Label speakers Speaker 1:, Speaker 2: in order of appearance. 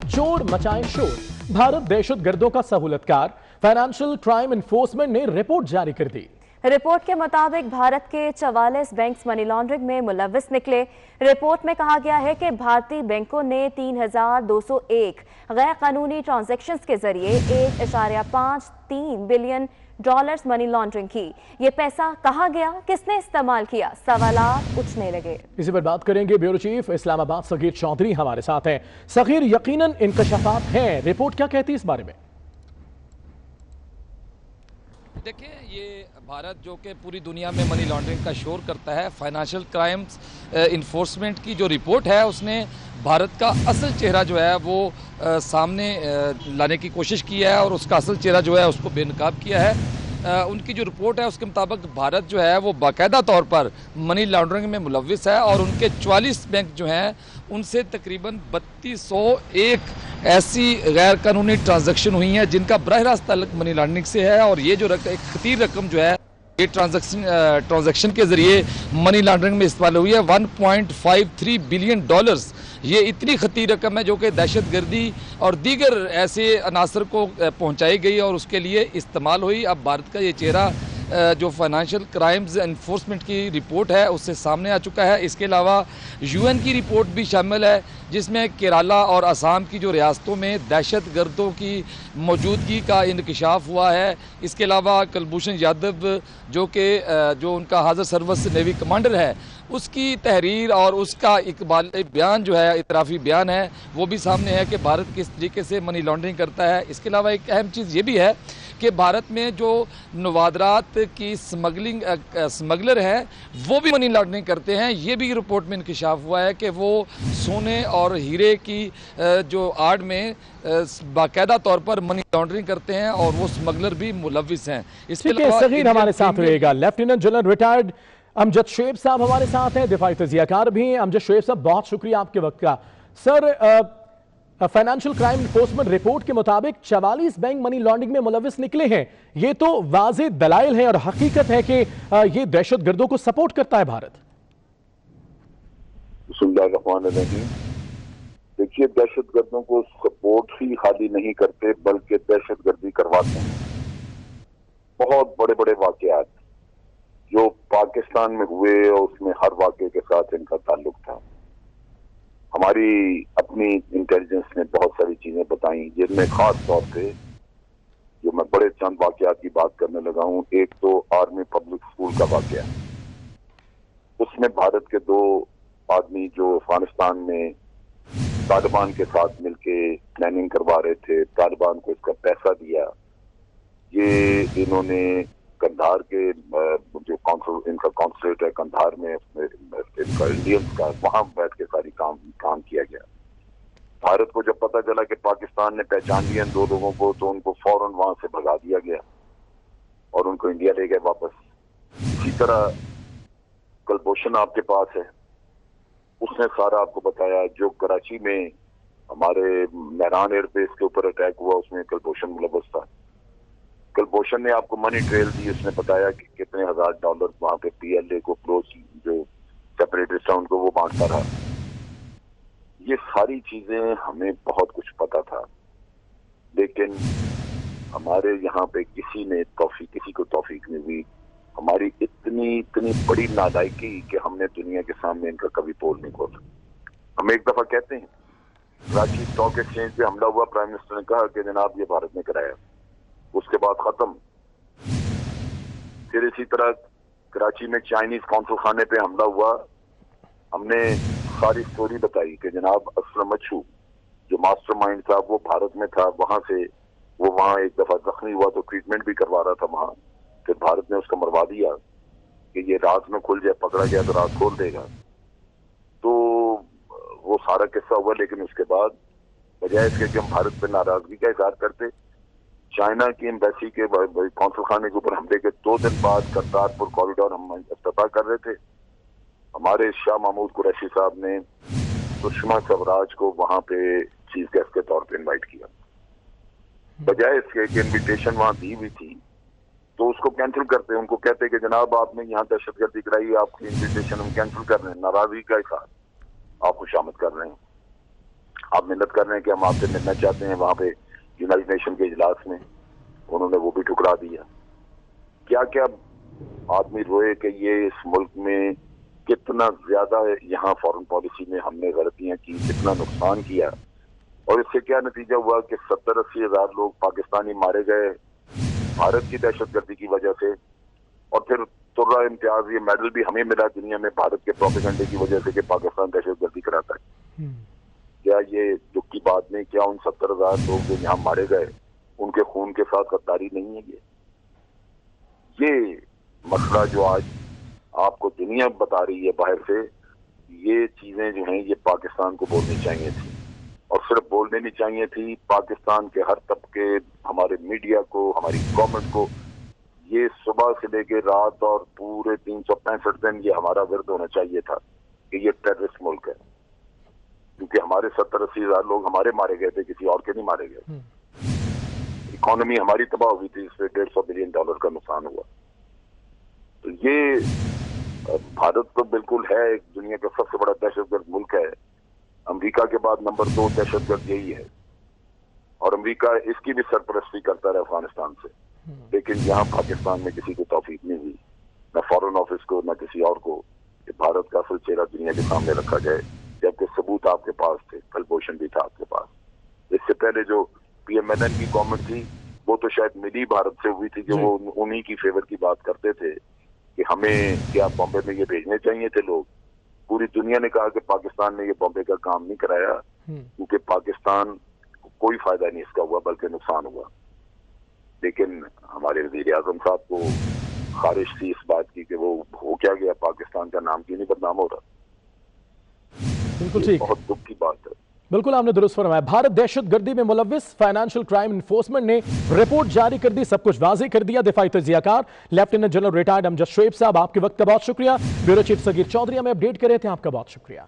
Speaker 1: चोर मचाएं शोर। भारत दहशतगर्दों का सहूलतकार। फाइनेंशियल क्राइम एनफोर्समेंट ने रिपोर्ट जारी कर दी।
Speaker 2: रिपोर्ट के मुताबिक भारत के 44 बैंक्स मनी लॉन्ड्रिंग में मुलव्विस निकले। रिपोर्ट में कहा गया है कि भारतीय बैंकों ने 3,201 गैर कानूनी ट्रांजैक्शंस के जरिए $1.53 बिलियन मनी लॉन्ड्रिंग की। ये पैसा कहाँ गया, किसने इस्तेमाल किया, सवालात उठने लगे।
Speaker 1: इसी पर बात करेंगे। ब्यूरो चीफ इस्लामाबाद सगीर चौधरी हमारे साथ हैं। सगीर, यकीनन इंकशाफात हैं, रिपोर्ट क्या कहती है इस बारे में?
Speaker 3: देखिए, ये भारत जो कि पूरी दुनिया में मनी लॉन्ड्रिंग का शोर करता है, फाइनेंशियल क्राइम्स इन्फोर्समेंट की जो रिपोर्ट है उसने भारत का असल चेहरा जो है वो सामने लाने की कोशिश की है और उसका असल चेहरा जो है उसको बेनकाब किया है। उनकी जो रिपोर्ट है उसके मुताबिक भारत जो है वो बाकायदा तौर पर मनी लॉन्ड्रिंग में मुलव्विस है और उनके 44 बैंक जो हैं उनसे तकरीबन 3201 ऐसी गैर कानूनी ट्रांजैक्शन हुई हैं जिनका बराह रास्त ताल्लुक मनी लॉन्ड्रिंग से है। और ये जो एक खतीर रकम जो है ये ट्रांजैक्शन के जरिए मनी लॉन्ड्रिंग में इस्तेमाल हुई है। $1.53 बिलियन। ये इतनी खतीर रकम है जो कि दहशतगर्दी और दीगर ऐसे अनासर को पहुंचाई गई और उसके लिए इस्तेमाल हुई। अब भारत का ये चेहरा जो फाइनेंशियल क्राइम्स एनफोर्समेंट की रिपोर्ट है उससे सामने आ चुका है। इसके अलावा UN की रिपोर्ट भी शामिल है जिसमें केरला और असम की जो रियासतों में दहशतगर्दों की मौजूदगी का इंकशाफ हुआ है। इसके अलावा कुलभूषण यादव जो उनका हाज़र सर्विस नेवी कमांडर है उसकी तहरीर और उसका इकबाल बयान जो है, इतराफ़ी बयान है, वो भी सामने है कि भारत किस तरीके से मनी लॉन्ड्रिंग करता है। इसके अलावा एक अहम चीज़ ये भी है कि भारत में जो नवादरात की स्मगलर हैं वो भी मनी लॉन्ड्रिंग करते हैं। ये भी रिपोर्ट में इंकशाफ हुआ है कि वो सोने और हीरे की जो आड़ में बाकायदा तौर पर मनी लॉन्ड्रिंग करते हैं और वो स्मगलर भी मुलव्विस हैं। इसके अलावा
Speaker 1: सगीर हमारे साथ रहेगा। Lieutenant general retired Amjad Shoaib साहब हमारे साथ हैं, दिफाई तजियाकार भी हैं। अमजद शोएब साहब, बहुत शुक्रिया आपके वक्त का। Sir, financial crime enforcement report के मुताबिक 44 बैंक मनी लॉन्ड्रिंग में मुलव्विस निकले हैं। ये तो वाज़ेह दलाइल है और हकीकत है कि ये दहशतगर्दों को सपोर्ट करता है भारत।
Speaker 4: देखिए, दहशतगर्दों को सपोर्ट ही खाली नहीं करते बल्कि दहशतगर्दी करवाते हैं। बहुत बड़े बड़े वाकयात जो पाकिस्तान में हुए और उसमें हर वाकये के साथ इनका ताल्लुक था। हमारी अपनी इंटेलिजेंस ने बहुत सारी चीजें बताई जिनमें खास तौर पे जो मैं बड़े चंद वाकयात की बात करने लगा हूं। एक तो आर्मी पब्लिक स्कूल का वाकया, उसमें भारत के 2 आदमी जो अफगानिस्तान में तालिबान के साथ मिलके प्लानिंग करवा रहे थे, तालिबान को इसका पैसा दिया। ये इन्होंने कंधार के जो इनका कॉन्सुलेट है कंधार में इनका इंडियंस का, वहां बैठ के सारी काम किया गया। भारत को जब पता चला कि पाकिस्तान ने पहचान लिया इन 2 लोगों को तो उनको फौरन वहां से भगा दिया गया और उनको इंडिया ले गए वापस। इसी तरह कुलभूषण आपके पास है, उसने सारा आपको बताया। जो कराची में हमारे मेहरान एयरबेस के ऊपर अटैक हुआ उसमें कुलभूषण मुलव्वस था। कुलभूषण ने आपको मनी ट्रेल दी, उसने बताया कि कितने $1,000 वहां पे PLA को जो सेपरेटिस्ट उनको वो बांटता रहा। ये सारी चीजें हमें बहुत कुछ पता था, लेकिन हमारे यहाँ पे किसी को तौफीक नहीं हुई। हमारी इतनी बड़ी नालायकी कि हमने दुनिया के सामने इनका कभी पोल नहीं खोला। हम एक दफा कहते हैं कराची स्टॉक एक्सचेंज पे हमला हुआ, प्राइम मिनिस्टर ने कहा कि जनाब ये भारत ने कराया, उसके बाद खत्म। फिर इसी तरह कराची में चाइनीज कौंसल खाने पे हमला हुआ, हमने सारी स्टोरी बताई कि जनाब असलम मच्छू जो मास्टरमाइंड था वो भारत में था, वहां एक दफा जख्मी हुआ तो ट्रीटमेंट भी करवा रहा था वहां। फिर भारत ने उसको मरवा दिया कि ये रात में खुल जाए, पकड़ा गया तो रात खोल देगा। तो वो सारा किस्सा हुआ, लेकिन उसके बाद बजाय इसके कि हम भारत पे नाराजगी का इजहार करते, चाइना की एम्बेसी के कौंसल खाने के ऊपर हमले के 2 दिन बाद करतारपुर कॉरिडोर हम इफ्तिताह कर रहे थे। हमारे शाह महमूद कुरैशी साहब ने सुषमा स्वराज को वहां पे चीफ गेस्ट के तौर पे इनवाइट किया। बजाय इसके कि इनविटेशन वहां दी हुई थी तो उसको कैंसिल करते, उनको कहते कि जनाब आपने यहाँ दहशतगर्दी कराई, आपकी इनविटेशन हम कैंसिल कर रहे हैं, नाराजगी का इजहार आप खुशामद कर रहे हैं। آپ منت کر رہے ہیں کہ ہم آپ سے ملنا چاہتے ہیں وہاں پہ یونائٹڈ نیشن کے اجلاس میں، انہوں نے وہ بھی ٹھکرا دیا. کیا کیا آدمی روئے کہ یہ اس ملک میں کتنا زیادہ یہاں فارن پالیسی میں ہم نے غلطیاں کی، کتنا نقصان کیا، اور اس سے کیا نتیجہ ہوا کہ 70-80 ہزار لوگ پاکستانی مارے گئے بھارت کی دہشت گردی کی وجہ سے. اور پھر ترہ امتیاز یہ میڈل بھی ہمیں ملا دنیا میں بھارت کے پروپیگنڈے کی وجہ سے کہ پاکستان دہشت گردی کراتا ہے. کیا یہ دکھ کی بات نہیں؟ کیا ان 70,000 لوگ جو یہاں مارے گئے ان کے خون کے ساتھ غداری نہیں ہے؟ یہ مسئلہ جو آج آپ کو دنیا بتا رہی ہے باہر سے، یہ چیزیں جو ہیں یہ پاکستان کو بولنی چاہیے تھی، اور صرف بولنے نہیں چاہیے تھی. پاکستان کے ہر طبقے، ہمارے میڈیا کو، ہماری گورنمنٹ کو یہ صبح سے لے کے رات اور پورے 365 دن یہ ہمارا ورد ہونا چاہیے تھا کہ یہ ٹیررسٹ ملک ہے، کیونکہ ہمارے 70-80 ہزار لوگ ہمارے مارے گئے تھے، کسی اور کے نہیں مارے گئے. اکانومی ہماری تباہ ہوئی تھی، اس پہ $150 بلین کا نقصان ہوا. تو یہ بھارت تو بالکل ہے ایک دنیا کا سب سے بڑا دہشت گرد ملک ہے. امریکہ کے بعد نمبر 2 دہشت گرد یہی ہے، اور امریکہ اس کی بھی سرپرستی کرتا رہا افغانستان سے. لیکن یہاں پاکستان میں کسی کو توفیق نہیں ہوئی، نہ فارن آفس کو نہ کسی اور کو، کہ بھارت کا اصل چہرہ دنیا کے سامنے رکھا جائے، جبکہ ثبوت آپ کے پاس تھے، کلبوشن بھی تھا آپ کے پاس. اس سے پہلے جو PMLN کی گورنمنٹ تھی وہ تو شاید ملی بھارت سے ہوئی تھی کہ وہ انہی کی فیور کی بات کرتے تھے کہ ہمیں کیا بامبے میں یہ بھیجنے چاہیے تھے لوگ. پوری دنیا نے کہا کہ پاکستان نے یہ بامبے کا کام نہیں کرایا، کیونکہ پاکستان کو کوئی فائدہ نہیں اس کا ہوا بلکہ نقصان ہوا. لیکن ہمارے وزیر اعظم صاحب کو خارش تھی اس بات کی کہ وہ ہو کیا گیا، پاکستان کا نام کیوں نہیں بدنام ہو رہا.
Speaker 1: بالکل ٹھیک،
Speaker 4: بہت دکھ کی بات ہے.
Speaker 1: بالکل آپ نے درست فرمایا. بھارت دہشت گردی میں ملوث، فائنانشل کرائم انفورسمنٹ نے رپورٹ جاری کر دی، سب کچھ واضح کر دیا. دفاعی تجزیہ کار لیفٹیننٹ جنرل ریٹائرڈ امجد شعیب صاحب، آپ کے وقت کا بہت شکریہ. بیورو چیف صغیر چودھری ہمیں اپڈیٹ کر رہے تھے، آپ کا بہت شکریہ.